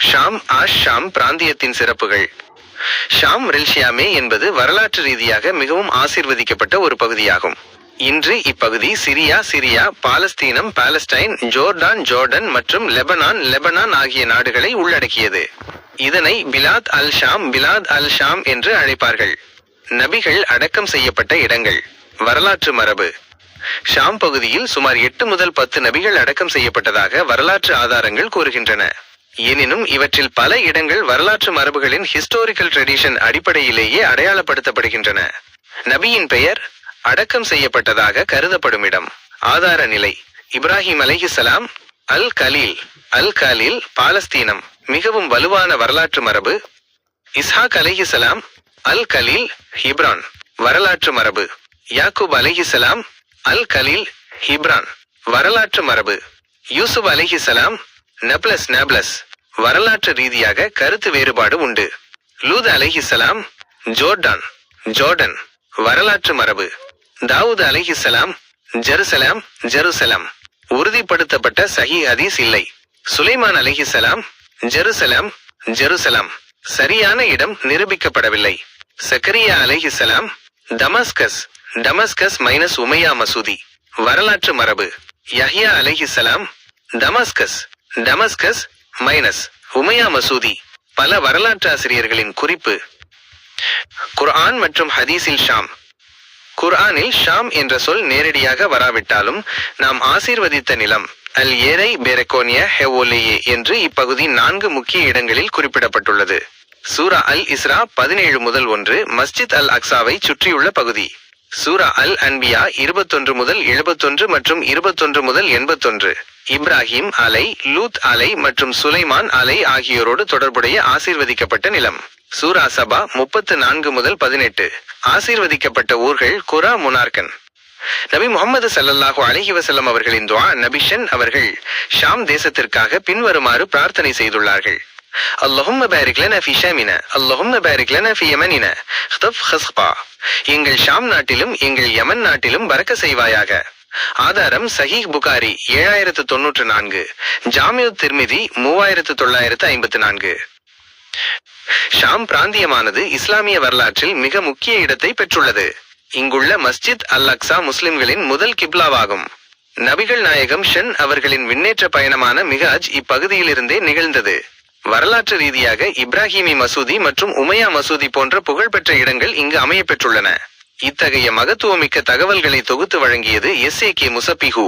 ஷாம் ஷாம் பிராந்தியத்தின் சிறப்புகள். ஷாம் ரில்ஷியாமே என்பது வரலாற்று ரீதியாக மிகவும் ஆசீர்வதிக்கப்பட்ட ஒரு பகுதியாகும். இன்று இப்பகுதி சிரியா, பாலஸ்தீனம், பாலஸ்டைன், ஜோர்டன் மற்றும் லெபனான் ஆகிய நாடுகளை உள்ளடக்கியது. இதனை பிலாத் அல் ஷாம் என்று அழைப்பார்கள். நபிகள் அடக்கம் செய்யப்பட்ட இடங்கள். வரலாற்று மரபு. ஷாம் பகுதியில் சுமார் 8 முதல் 10 நபிகள் அடக்கம் செய்யப்பட்டதாக வரலாற்று ஆதாரங்கள் கூறுகின்றன. எனினும் இவற்றில் பல இடங்கள் வரலாற்று மரபுகளின் ஹிஸ்டோரிக்கல் ட்ரெடிஷன் அடிப்படையிலேயே அடையாளப்படுத்தப்படுகின்றன. நபியின் பெயர் அடக்கம் செய்யப்பட்டதாக கருதப்படும் இடம். ஆதார நிலை: இப்ராஹிம் அலைஹிஸ்ஸலாம், அல் கலீல், பாலஸ்தீனம். மிகவும் வலுவான வரலாற்று மரபு. இஸ்ஹாக் அலைஹிஸ்ஸலாம், அல் கலீல், ஹிப்ரான். வரலாற்று மரபு. யாக்கூப் அலைஹிஸ்ஸலாம், அல் கலீல், ஹிப்ரான். வரலாற்று மரபு. யூசுப் அலைஹிஸ்ஸலாம், நப்லஸ். வரலாற்று ரீதியாக கருத்து வேறுபாடு உண்டு. லூத் அலைஹிஸ்ஸலாம், ஜோர்டன். வரலாற்று மரபு. தாவூத் அலைஹிஸ்ஸலாம், ஜெருசலம். உறுதிப்படுத்தப்பட்ட சஹீஹ் ஹதீஸ் இல்லை. சுலைமான் அலைஹிஸ்ஸலாம், ஜெருசலம். சரியான இடம் நிரூபிக்கப்படவில்லை. சக்கரியா அலைஹிஸ்ஸலாம், டமஸ்கஸ் மைனஸ் உமையா மசூதி. வரலாற்று மரபு. யஹ்யா அலைஹிஸ்ஸலாம், டமஸ்கஸ் மைனஸ் உமையா மசூதி. பல வரலாற்றாசிரியர்களின் குறிப்பு. குர்ஆன் மற்றும் ஹதீஸில் ஷாம். குர்ஆனில் ஷாம் என்ற சொல் நேரடியாக வராவிட்டாலும் நாம் ஆசீர்வதித்த நிலம் அல் ஏரை பெரகோனியா ஹெவோலேயே என்று இப்பகுதி 4 முக்கிய இடங்களில் குறிப்பிடப்பட்டுள்ளது. சூரா அல் இஸ்ரா 17 முதல் 1 மஸ்ஜித் அல் அக்ஸாவை சுற்றியுள்ள பகுதி. சூரா அல் அன்பியா 21 முதல் 71 மற்றும் 21 முதல் 81. இப்ராஹிம் அலை, லூத் அலை மற்றும் சுலைமான் அலை ஆகியோரோடு தொடர்புடைய ஆசீர்வதிக்கப்பட்ட நிலம். சூரா சபா 34 முதல் 18. ஆசீர்வதிக்கப்பட்ட ஊர்கள் குரா முனார்கன். நபி முஹம்மது ஸல்லல்லாஹு அலைஹி வஸல்லம் அவர்களின் துஆ. நபிஷன் அவர்கள் ஷாம் தேசத்திற்காக பின்வருமாறு பிரார்த்தனை செய்துள்ளார்கள்: அல்லாஹும்ம பாரிக் லனா ஃபீ ஷாமினா, அல்லாஹும்ம பாரிக் லனா ஃபீ யமனினா, ஹஸ்பா. எங்கள் ஷாம் நாட்டிலும் எங்கள் யமன் நாட்டிலும் பரக்க செய்வாயாக. ஆதாரம்: சஹீஹ் புகாரி 7094, ஜாமிஉ திர்மிதி 3954. ஷாம் பிராந்தியமானது இஸ்லாமிய வரலாற்றில் மிக முக்கிய இடத்தை பெற்றுள்ளது. இங்குள்ள மஸ்ஜித் அல் அக்ஸா முஸ்லிம்களின் முதல் கிப்லாவாகும். நபிகள் நாயகம் அவர்களின் விண்ணேற்ற பயணமான மிகாஜ் இப்பகுதியிலிருந்தே நிகழ்ந்தது. வரலாற்று ரீதியாக இப்ராஹிமி மசூதி மற்றும் உமையா மசூதி போன்ற புகழ்பெற்ற இடங்கள் இங்கு அமையப்பெற்றுள்ளன. இத்தகைய மகத்துவமிக்க தகவல்களை தொகுத்து வழங்கியது SAK முசப்பிஹு.